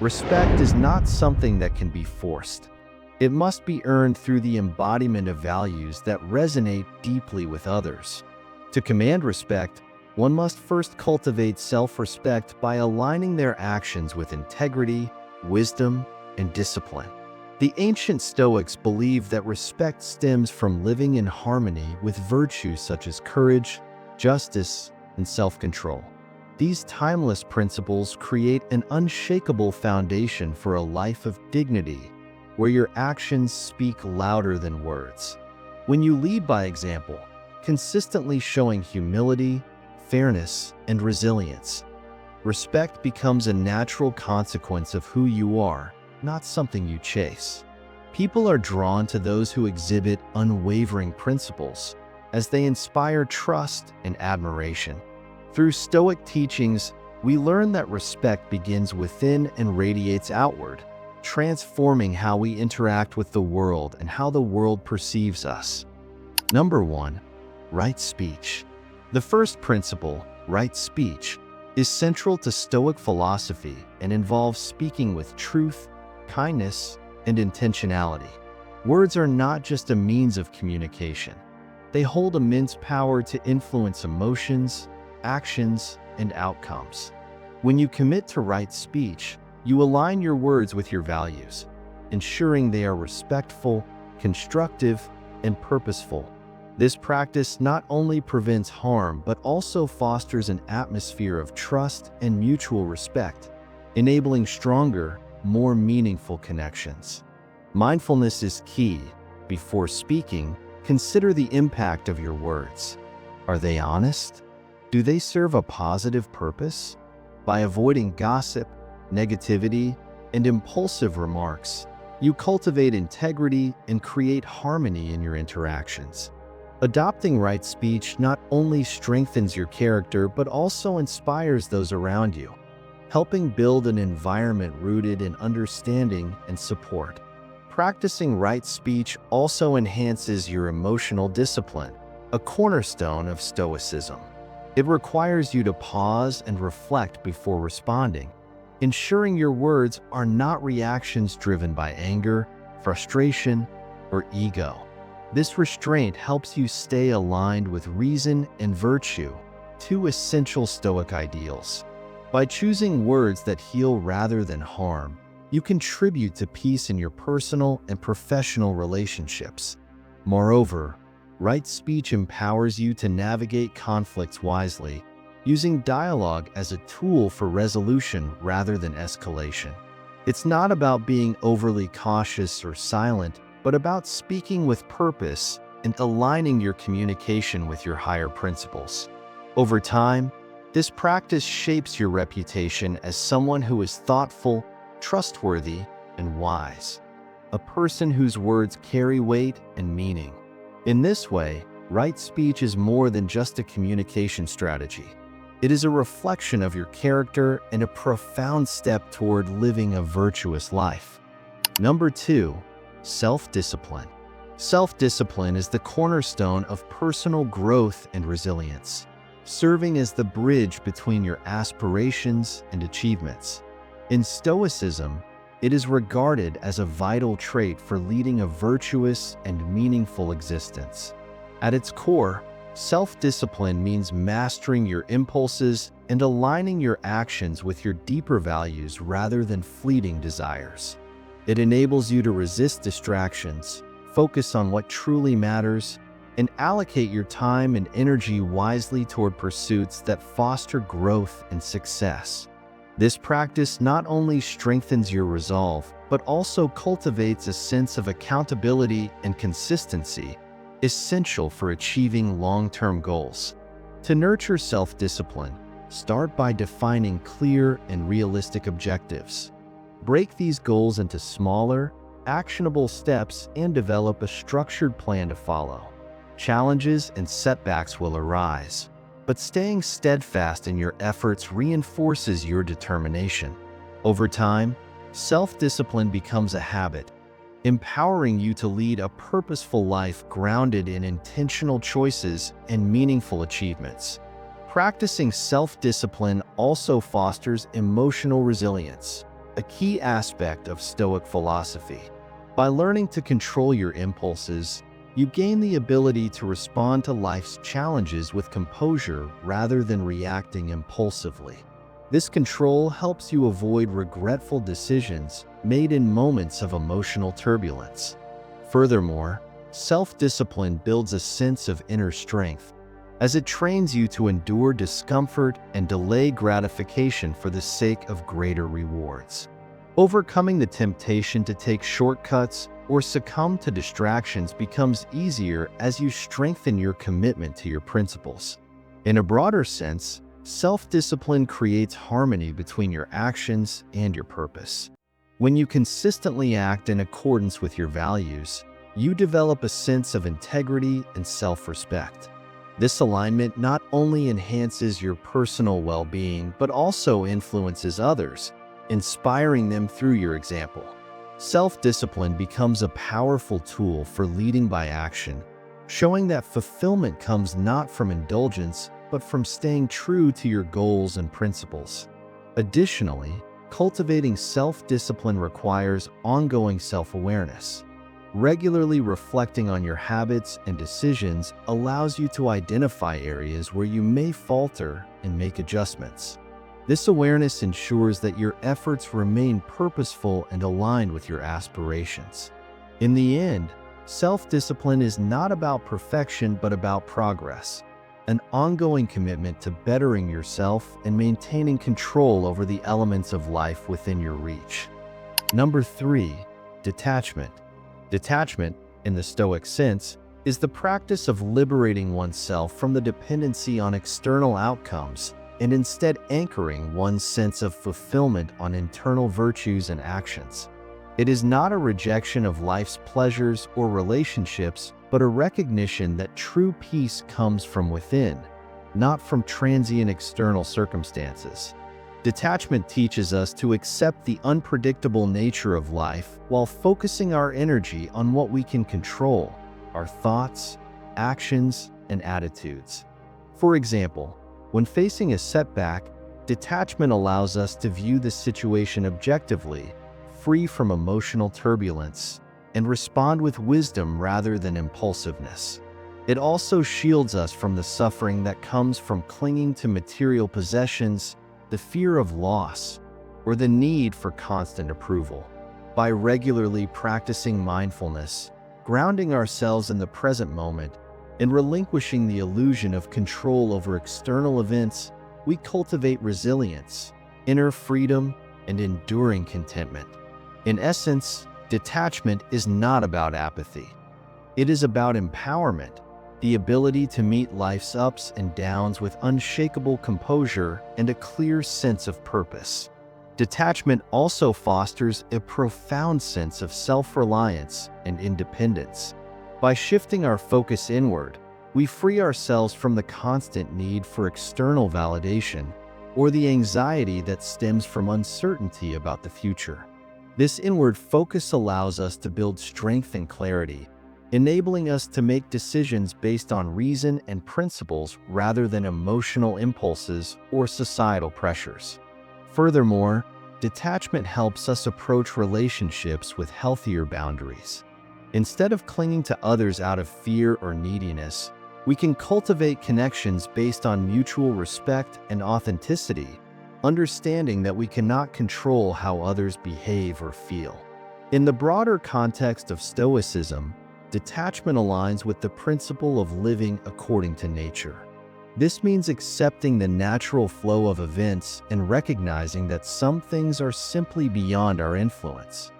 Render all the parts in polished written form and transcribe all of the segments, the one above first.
Respect is not something that can be forced. It must be earned through the embodiment of values that resonate deeply with others. To command respect, one must first cultivate self-respect by aligning their actions with integrity, wisdom, and discipline. The ancient Stoics believed that respect stems from living in harmony with virtues such as courage, justice, and self-control. These timeless principles create an unshakable foundation for a life of dignity, where your actions speak louder than words. When you lead by example, consistently showing humility, fairness, and resilience, respect becomes a natural consequence of who you are, not something you chase. People are drawn to those who exhibit unwavering principles, as they inspire trust and admiration. Through Stoic teachings, we learn that respect begins within and radiates outward, transforming how we interact with the world and how the world perceives us. Number 1. Right speech. The first principle, right speech, is central to Stoic philosophy and involves speaking with truth, kindness, and intentionality. Words are not just a means of communication. They hold immense power to influence emotions, actions, and outcomes. When you commit to right speech, you align your words with your values, ensuring they are respectful, constructive, and purposeful. This practice not only prevents harm but also fosters an atmosphere of trust and mutual respect, enabling stronger, more meaningful connections. Mindfulness is key. Before speaking, consider the impact of your words. Are they honest? Do they serve a positive purpose? By avoiding gossip, negativity, and impulsive remarks, you cultivate integrity and create harmony in your interactions. Adopting right speech not only strengthens your character but also inspires those around you, helping build an environment rooted in understanding and support. Practicing right speech also enhances your emotional discipline, a cornerstone of Stoicism. It requires you to pause and reflect before responding, ensuring your words are not reactions driven by anger, frustration, or ego. This restraint helps you stay aligned with reason and virtue, two essential Stoic ideals. By choosing words that heal rather than harm, you contribute to peace in your personal and professional relationships. Moreover, right speech empowers you to navigate conflicts wisely, using dialogue as a tool for resolution rather than escalation. It's not about being overly cautious or silent, but about speaking with purpose and aligning your communication with your higher principles. Over time, this practice shapes your reputation as someone who is thoughtful, trustworthy, and wise, a person whose words carry weight and meaning. In this way, right speech is more than just a communication strategy. It is a reflection of your character and a profound step toward living a virtuous life. Number 2. Self-discipline. Self-discipline is the cornerstone of personal growth and resilience, serving as the bridge between your aspirations and achievements. In Stoicism, it is regarded as a vital trait for leading a virtuous and meaningful existence. At its core, self-discipline means mastering your impulses and aligning your actions with your deeper values rather than fleeting desires. It enables you to resist distractions, focus on what truly matters, and allocate your time and energy wisely toward pursuits that foster growth and success. This practice not only strengthens your resolve, but also cultivates a sense of accountability and consistency, essential for achieving long-term goals. To nurture self-discipline, start by defining clear and realistic objectives. Break these goals into smaller, actionable steps and develop a structured plan to follow. Challenges and setbacks will arise, but staying steadfast in your efforts reinforces your determination. Over time, self-discipline becomes a habit, empowering you to lead a purposeful life grounded in intentional choices and meaningful achievements. Practicing self-discipline also fosters emotional resilience. a key aspect of Stoic philosophy. By learning to control your impulses, you gain the ability to respond to life's challenges with composure rather than reacting impulsively. This control helps you avoid regretful decisions made in moments of emotional turbulence. Furthermore, self-discipline builds a sense of inner strength, as it trains you to endure discomfort and delay gratification for the sake of greater rewards. Overcoming the temptation to take shortcuts or succumb to distractions becomes easier as you strengthen your commitment to your principles. In a broader sense, self-discipline creates harmony between your actions and your purpose. When you consistently act in accordance with your values, you develop a sense of integrity and self-respect. This alignment not only enhances your personal well-being, but also influences others, inspiring them through your example. Self-discipline becomes a powerful tool for leading by action, showing that fulfillment comes not from indulgence, but from staying true to your goals and principles. Additionally, cultivating self-discipline requires ongoing self-awareness. Regularly reflecting on your habits and decisions allows you to identify areas where you may falter and make adjustments. This awareness ensures that your efforts remain purposeful and aligned with your aspirations. In the end, self-discipline is not about perfection but about progress, an ongoing commitment to bettering yourself and maintaining control over the elements of life within your reach. Number 3. Detachment. Detachment, in the Stoic sense, is the practice of liberating oneself from the dependency on external outcomes and instead anchoring one's sense of fulfillment on internal virtues and actions. It is not a rejection of life's pleasures or relationships, but a recognition that true peace comes from within, not from transient external circumstances. Detachment teaches us to accept the unpredictable nature of life while focusing our energy on what we can control, our thoughts, actions, and attitudes. For example, when facing a setback, detachment allows us to view the situation objectively, free from emotional turbulence, and respond with wisdom rather than impulsiveness. It also shields us from the suffering that comes from clinging to material possessions, the fear of loss, or the need for constant approval. By regularly practicing mindfulness, grounding ourselves in the present moment, and relinquishing the illusion of control over external events, we cultivate resilience, inner freedom, and enduring contentment. In essence, detachment is not about apathy. It is about empowerment, the ability to meet life's ups and downs with unshakable composure and a clear sense of purpose. Detachment also fosters a profound sense of self-reliance and independence. By shifting our focus inward, we free ourselves from the constant need for external validation or the anxiety that stems from uncertainty about the future. This inward focus allows us to build strength and clarity, enabling us to make decisions based on reason and principles rather than emotional impulses or societal pressures. Furthermore, detachment helps us approach relationships with healthier boundaries. Instead of clinging to others out of fear or neediness, we can cultivate connections based on mutual respect and authenticity, understanding that we cannot control how others behave or feel. In the broader context of Stoicism, detachment aligns with the principle of living according to nature. This means accepting the natural flow of events and recognizing that some things are simply beyond our influence.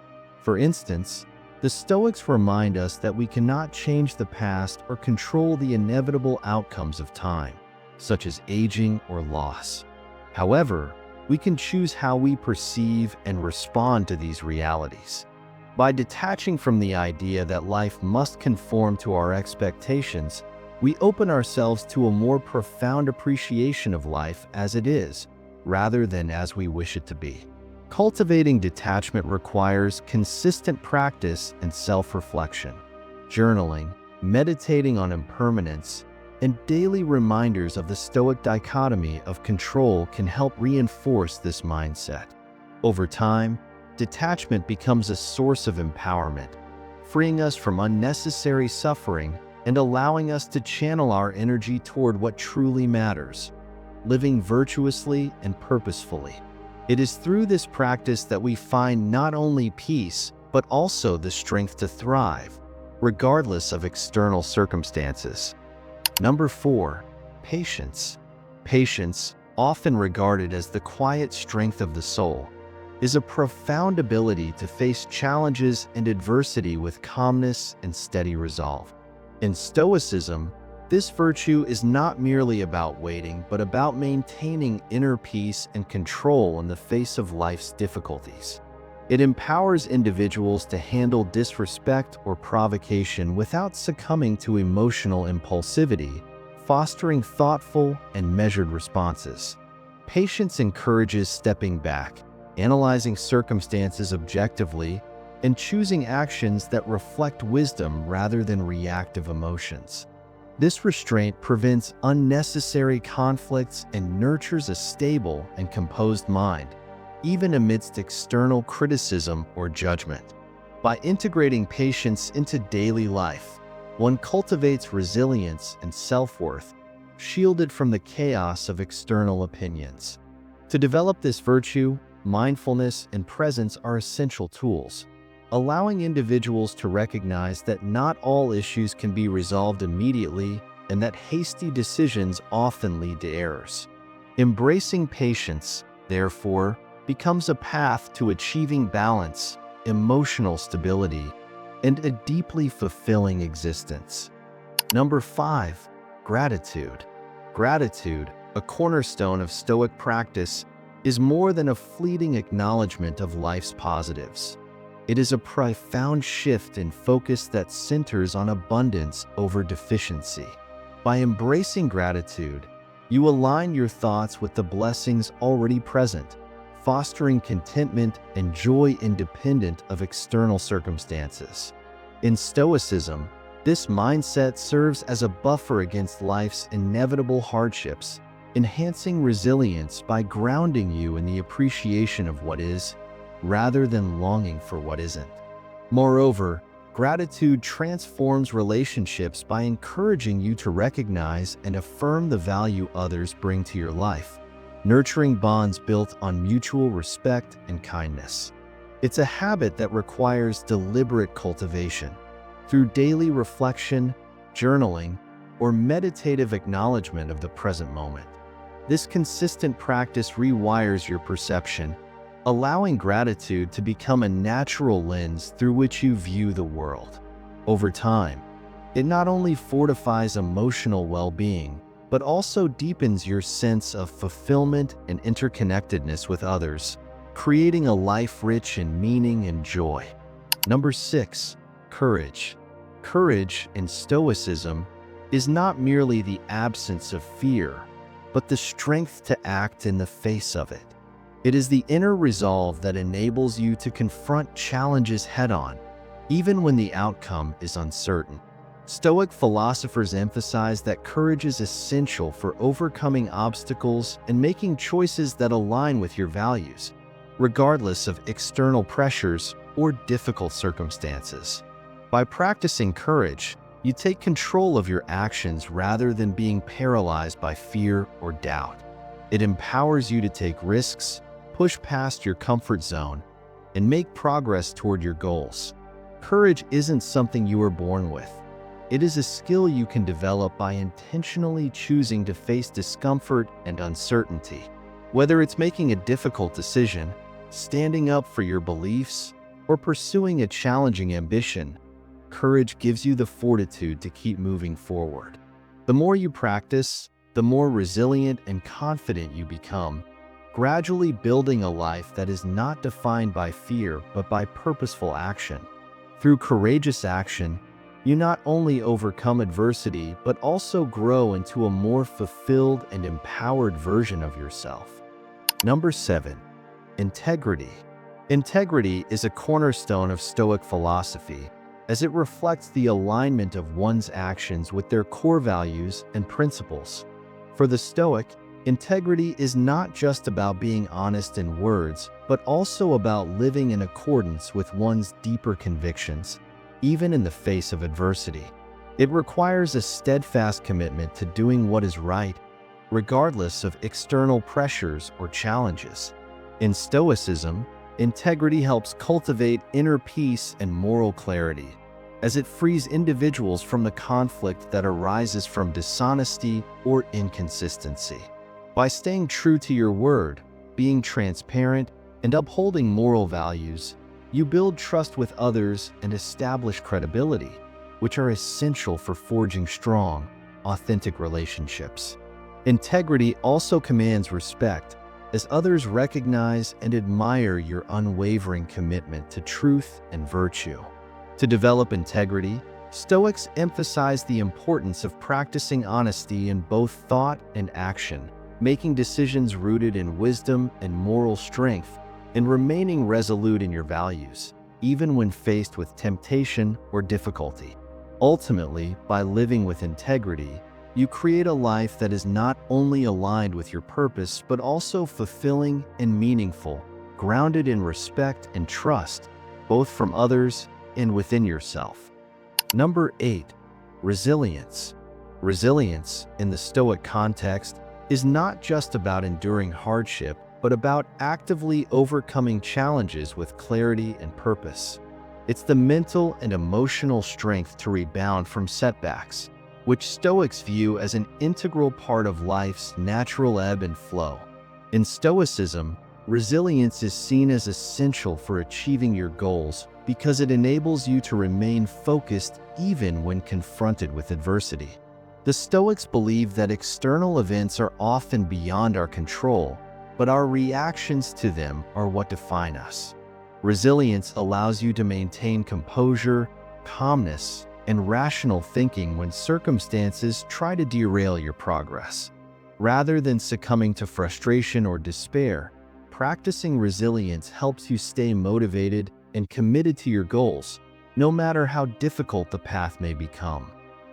For instance, the Stoics remind us that we cannot change the past or control the inevitable outcomes of time, such as aging or loss. However, we can choose how we perceive and respond to these realities. By detaching from the idea that life must conform to our expectations, we open ourselves to a more profound appreciation of life as it is, rather than as we wish it to be. Cultivating detachment requires consistent practice and self-reflection. Journaling, meditating on impermanence, and daily reminders of the Stoic dichotomy of control can help reinforce this mindset. Over time, detachment becomes a source of empowerment, freeing us from unnecessary suffering and allowing us to channel our energy toward what truly matters, living virtuously and purposefully. It is through this practice that we find not only peace, but also the strength to thrive, regardless of external circumstances. Number 4, patience. Patience, often regarded as the quiet strength of the soul, is a profound ability to face challenges and adversity with calmness and steady resolve. In Stoicism, this virtue is not merely about waiting, but about maintaining inner peace and control in the face of life's difficulties. It empowers individuals to handle disrespect or provocation without succumbing to emotional impulsivity, fostering thoughtful and measured responses. Patience encourages stepping back, analyzing circumstances objectively, and choosing actions that reflect wisdom rather than reactive emotions. This restraint prevents unnecessary conflicts and nurtures a stable and composed mind, even amidst external criticism or judgment. By integrating patience into daily life, one cultivates resilience and self-worth, shielded from the chaos of external opinions. To develop this virtue, mindfulness and presence are essential tools, allowing individuals to recognize that not all issues can be resolved immediately and that hasty decisions often lead to errors. Embracing patience, therefore, becomes a path to achieving balance, emotional stability, and a deeply fulfilling existence. Number 5, gratitude. Gratitude, a cornerstone of Stoic practice, is more than a fleeting acknowledgement of life's positives. It is a profound shift in focus that centers on abundance over deficiency. By embracing gratitude, you align your thoughts with the blessings already present, fostering contentment and joy independent of external circumstances. In Stoicism, this mindset serves as a buffer against life's inevitable hardships, enhancing resilience by grounding you in the appreciation of what is, rather than longing for what isn't. Moreover, gratitude transforms relationships by encouraging you to recognize and affirm the value others bring to your life, nurturing bonds built on mutual respect and kindness. It's a habit that requires deliberate cultivation. Through daily reflection, journaling, or meditative acknowledgement of the present moment. This consistent practice rewires your perception, allowing gratitude to become a natural lens through which you view the world. Over time, it not only fortifies emotional well-being, but also deepens your sense of fulfillment and interconnectedness with others, creating a life rich in meaning and joy. Number 6, courage. Courage in Stoicism is not merely the absence of fear, but the strength to act in the face of it. It is the inner resolve that enables you to confront challenges head-on, even when the outcome is uncertain. Stoic philosophers emphasize that courage is essential for overcoming obstacles and making choices that align with your values, regardless of external pressures or difficult circumstances. By practicing courage, you take control of your actions rather than being paralyzed by fear or doubt. It empowers you to take risks, push past your comfort zone, and make progress toward your goals. Courage isn't something you were born with. It is a skill you can develop by intentionally choosing to face discomfort and uncertainty. Whether it's making a difficult decision, standing up for your beliefs, or pursuing a challenging ambition, courage gives you the fortitude to keep moving forward. The more you practice, the more resilient and confident you become, gradually building a life that is not defined by fear but by purposeful action. Through courageous action, you not only overcome adversity but also grow into a more fulfilled and empowered version of yourself. Number 7, integrity. Integrity is a cornerstone of Stoic philosophy, as it reflects the alignment of one's actions with their core values and principles. For the Stoic, Integrity is not just about being honest in words, but also about living in accordance with one's deeper convictions, even in the face of adversity. It requires a steadfast commitment to doing what is right, regardless of external pressures or challenges. In Stoicism, integrity helps cultivate inner peace and moral clarity, as it frees individuals from the conflict that arises from dishonesty or inconsistency. By staying true to your word, being transparent, and upholding moral values, you build trust with others and establish credibility, which are essential for forging strong, authentic relationships. Integrity also commands respect, as others recognize and admire your unwavering commitment to truth and virtue. To develop integrity, Stoics emphasize the importance of practicing honesty in both thought and action, making decisions rooted in wisdom and moral strength, and remaining resolute in your values, even when faced with temptation or difficulty. Ultimately, by living with integrity, you create a life that is not only aligned with your purpose, but also fulfilling and meaningful, grounded in respect and trust, both from others and within yourself. Number 8. Resilience. Resilience, in the Stoic context, is not just about enduring hardship, but about actively overcoming challenges with clarity and purpose. It's the mental and emotional strength to rebound from setbacks, which Stoics view as an integral part of life's natural ebb and flow. In Stoicism, resilience is seen as essential for achieving your goals because it enables you to remain focused even when confronted with adversity. The Stoics believe that external events are often beyond our control, but our reactions to them are what define us. Resilience allows you to maintain composure, calmness, and rational thinking when circumstances try to derail your progress. Rather than succumbing to frustration or despair, practicing resilience helps you stay motivated and committed to your goals, no matter how difficult the path may become.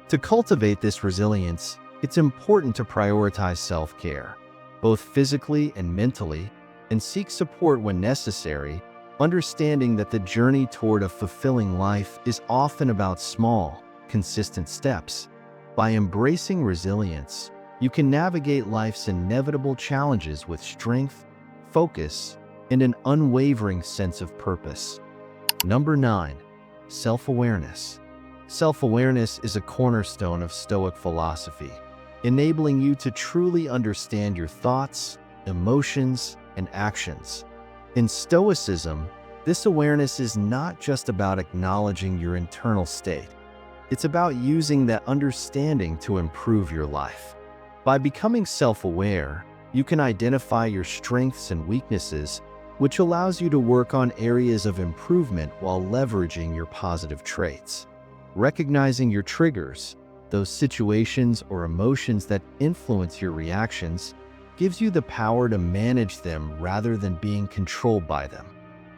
To cultivate this resilience, it's important to prioritize self-care, both physically and mentally, and seek support when necessary, understanding that the journey toward a fulfilling life is often about small, consistent steps. By embracing resilience, you can navigate life's inevitable challenges with strength, focus, and an unwavering sense of purpose. Number 9. Self-awareness. Self-awareness is a cornerstone of Stoic philosophy, enabling you to truly understand your thoughts, emotions, and actions. In Stoicism, this awareness is not just about acknowledging your internal state. It's about using that understanding to improve your life. By becoming self-aware, you can identify your strengths and weaknesses, which allows you to work on areas of improvement while leveraging your positive traits. Recognizing your triggers, those situations or emotions that influence your reactions, gives you the power to manage them rather than being controlled by them.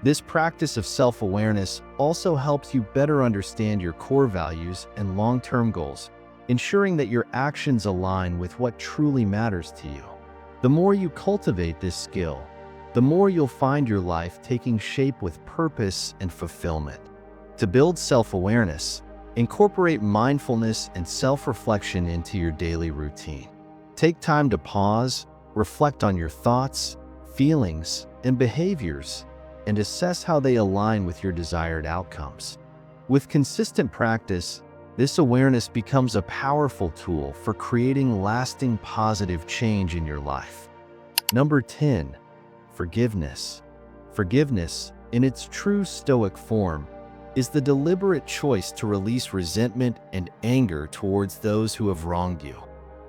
This practice of self-awareness also helps you better understand your core values and long-term goals, ensuring that your actions align with what truly matters to you. The more you cultivate this skill, the more you'll find your life taking shape with purpose and fulfillment. To build self-awareness, incorporate mindfulness and self-reflection into your daily routine. Take time to pause, reflect on your thoughts, feelings, and behaviors, and assess how they align with your desired outcomes. With consistent practice, this awareness becomes a powerful tool for creating lasting positive change in your life. Number 10. Forgiveness. Forgiveness, in its true Stoic form, is the deliberate choice to release resentment and anger towards those who have wronged you.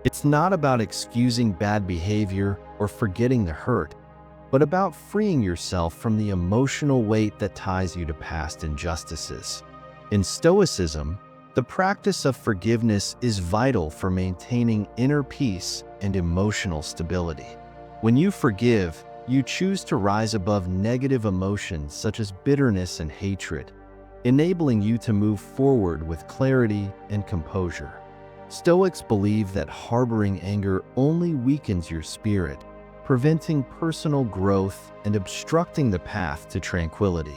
It's not about excusing bad behavior or forgetting the hurt, but about freeing yourself from the emotional weight that ties you to past injustices. In Stoicism, the practice of forgiveness is vital for maintaining inner peace and emotional stability. When you forgive, you choose to rise above negative emotions such as bitterness and hatred, enabling you to move forward with clarity and composure. Stoics believe that harboring anger only weakens your spirit, preventing personal growth and obstructing the path to tranquility.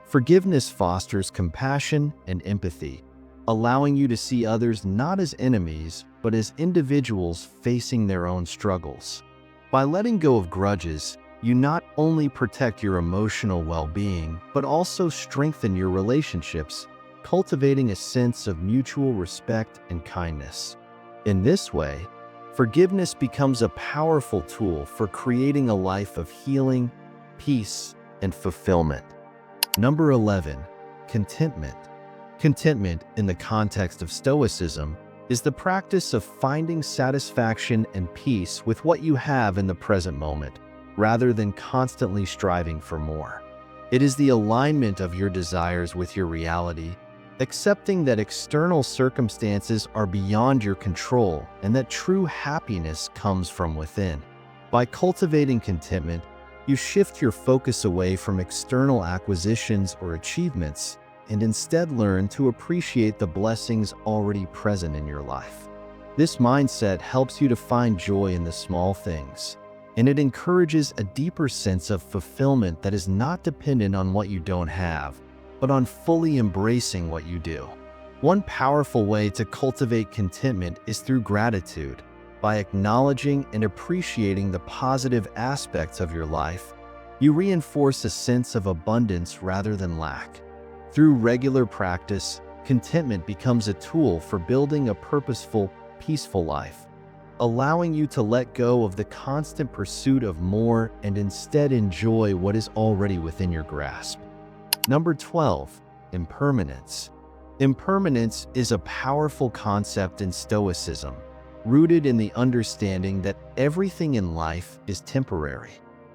Forgiveness fosters compassion and empathy, allowing you to see others not as enemies, but as individuals facing their own struggles. By letting go of grudges, you not only protect your emotional well-being, but also strengthen your relationships, cultivating a sense of mutual respect and kindness. In this way, forgiveness becomes a powerful tool for creating a life of healing, peace, and fulfillment. Number 11, contentment. Contentment, in the context of Stoicism, is the practice of finding satisfaction and peace with what you have in the present moment, rather than constantly striving for more. It is the alignment of your desires with your reality, accepting that external circumstances are beyond your control and that true happiness comes from within. By cultivating contentment, you shift your focus away from external acquisitions or achievements and instead learn to appreciate the blessings already present in your life. This mindset helps you to find joy in the small things, and it encourages a deeper sense of fulfillment that is not dependent on what you don't have, but on fully embracing what you do. One powerful way to cultivate contentment is through gratitude. By acknowledging and appreciating the positive aspects of your life, you reinforce a sense of abundance rather than lack. Through regular practice, contentment becomes a tool for building a purposeful, peaceful life, allowing you to let go of the constant pursuit of more and instead enjoy what is already within your grasp. Number 12, impermanence. Impermanence is a powerful concept in Stoicism, rooted in the understanding that everything in life is temporary.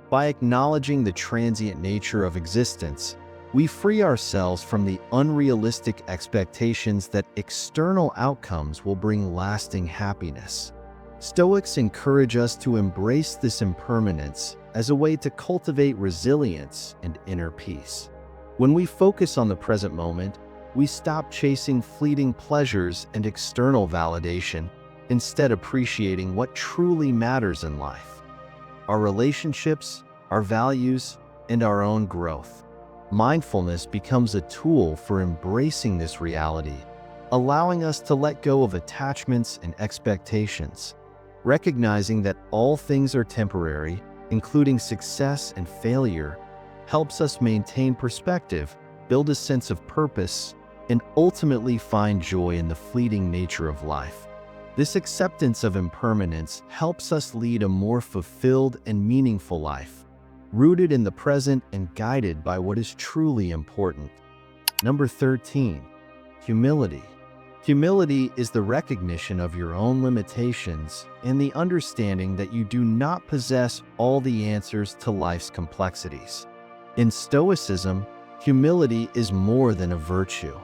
By acknowledging the transient nature of existence, we free ourselves from the unrealistic expectations that external outcomes will bring lasting happiness. Stoics encourage us to embrace this impermanence as a way to cultivate resilience and inner peace. When we focus on the present moment, we stop chasing fleeting pleasures and external validation, instead appreciating what truly matters in life: our relationships, our values, and our own growth. Mindfulness becomes a tool for embracing this reality, allowing us to let go of attachments and expectations. Recognizing that all things are temporary, including success and failure, helps us maintain perspective, build a sense of purpose, and ultimately find joy in the fleeting nature of life. This acceptance of impermanence helps us lead a more fulfilled and meaningful life, rooted in the present and guided by what is truly important. Number 13, humility. Humility is the recognition of your own limitations and the understanding that you do not possess all the answers to life's complexities. In Stoicism, humility is more than a virtue.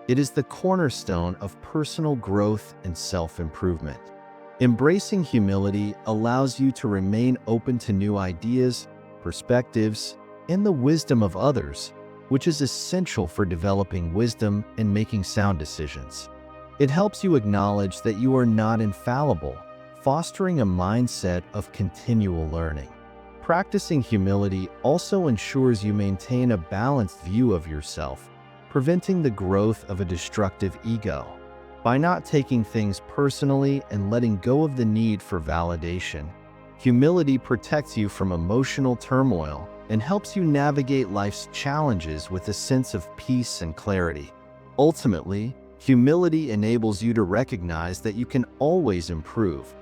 It is the cornerstone of personal growth and self-improvement. Embracing humility allows you to remain open to new ideas, perspectives, and the wisdom of others, which is essential for developing wisdom and making sound decisions. It helps you acknowledge that you are not infallible, fostering a mindset of continual learning. Practicing humility also ensures you maintain a balanced view of yourself, preventing the growth of a destructive ego. By not taking things personally and letting go of the need for validation, humility protects you from emotional turmoil and helps you navigate life's challenges with a sense of peace and clarity. Ultimately, humility enables you to recognize that you can always improve,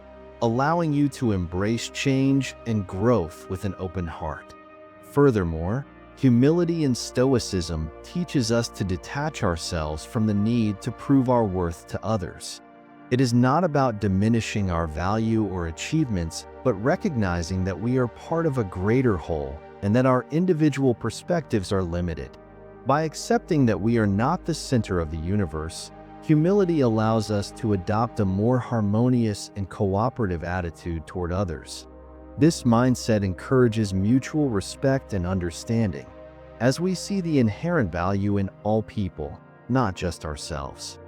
allowing you to embrace change and growth with an open heart. Furthermore, humility in Stoicism teaches us to detach ourselves from the need to prove our worth to others. It is not about diminishing our value or achievements, but recognizing that we are part of a greater whole and that our individual perspectives are limited. By accepting that we are not the center of the universe, humility allows us to adopt a more harmonious and cooperative attitude toward others. This mindset encourages mutual respect and understanding, as we see the inherent value in all people, not just ourselves.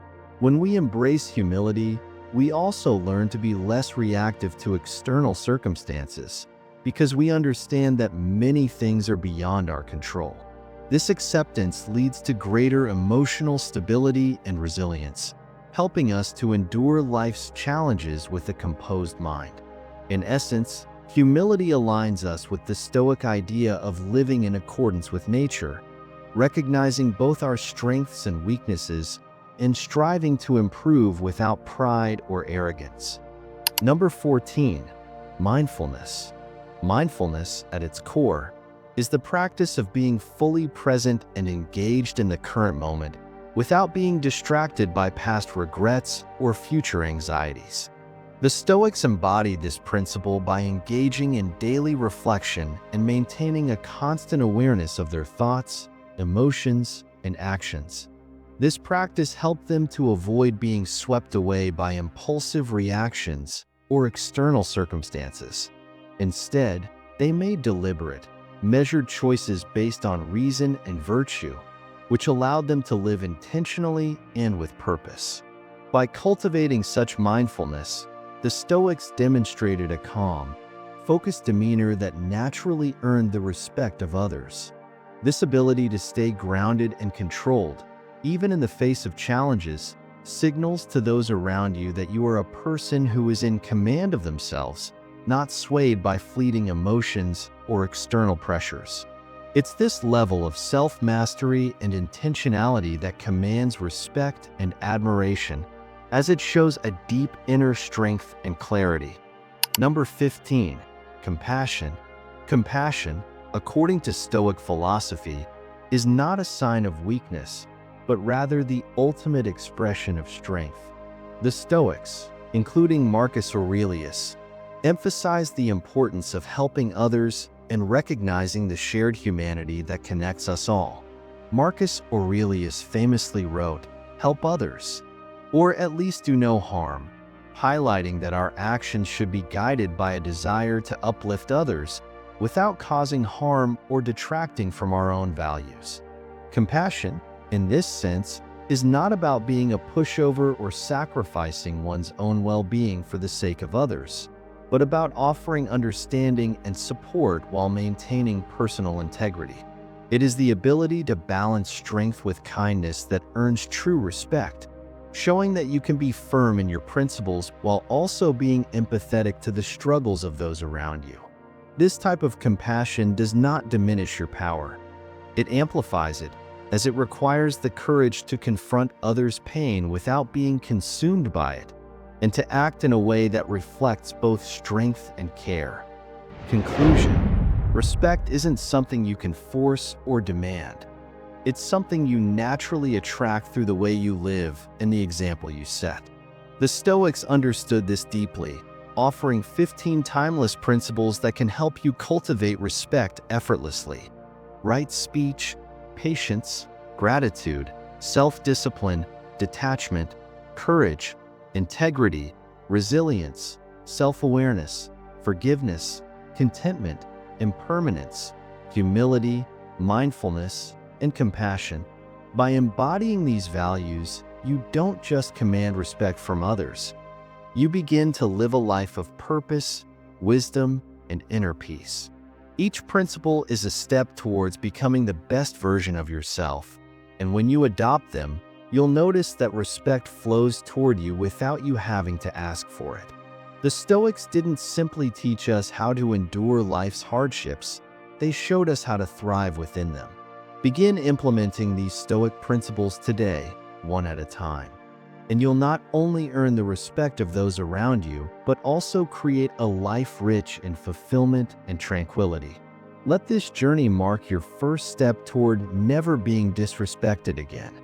When we embrace humility, we also learn to be less reactive to external circumstances because we understand that many things are beyond our control. This acceptance leads to greater emotional stability and resilience, helping us to endure life's challenges with a composed mind. In essence, humility aligns us with the Stoic idea of living in accordance with nature, recognizing both our strengths and weaknesses, and striving to improve without pride or arrogance. Number 14, mindfulness. Mindfulness, at its core, is the practice of being fully present and engaged in the current moment without being distracted by past regrets or future anxieties. The Stoics embodied this principle by engaging in daily reflection and maintaining a constant awareness of their thoughts, emotions, and actions. This practice helped them to avoid being swept away by impulsive reactions or external circumstances. Instead, they made deliberate, measured choices based on reason and virtue, which allowed them to live intentionally and with purpose. By cultivating such mindfulness, the Stoics demonstrated a calm, focused demeanor that naturally earned the respect of others. This ability to stay grounded and controlled, even in the face of challenges, signals to those around you that you are a person who is in command of themselves, not swayed by fleeting emotions or external pressures. It's this level of self-mastery and intentionality that commands respect and admiration, as it shows a deep inner strength and clarity. Number 15, compassion. Compassion, according to Stoic philosophy, is not a sign of weakness, but rather the ultimate expression of strength. The Stoics, including Marcus Aurelius, emphasized the importance of helping others and recognizing the shared humanity that connects us all. Marcus Aurelius famously wrote, "Help others, or at least do no harm," highlighting that our actions should be guided by a desire to uplift others without causing harm or detracting from our own values. Compassion, in this sense, is not about being a pushover or sacrificing one's own well-being for the sake of others, but about offering understanding and support while maintaining personal integrity. It is the ability to balance strength with kindness that earns true respect, showing that you can be firm in your principles while also being empathetic to the struggles of those around you. This type of compassion does not diminish your power. It amplifies it, as it requires the courage to confront others' pain without being consumed by it, and to act in a way that reflects both strength and care. Conclusion: respect isn't something you can force or demand. It's something you naturally attract through the way you live and the example you set. The Stoics understood this deeply, offering 15 timeless principles that can help you cultivate respect effortlessly. Right speech, patience, gratitude, self-discipline, detachment, courage, integrity, resilience, self-awareness, forgiveness, contentment, impermanence, humility, mindfulness, and compassion. By embodying these values, you don't just command respect from others. You begin to live a life of purpose, wisdom, and inner peace. Each principle is a step towards becoming the best version of yourself, and when you adopt them, you'll notice that respect flows toward you without you having to ask for it. The Stoics didn't simply teach us how to endure life's hardships, they showed us how to thrive within them. Begin implementing these Stoic principles today, one at a time, and you'll not only earn the respect of those around you, but also create a life rich in fulfillment and tranquility. Let this journey mark your first step toward never being disrespected again.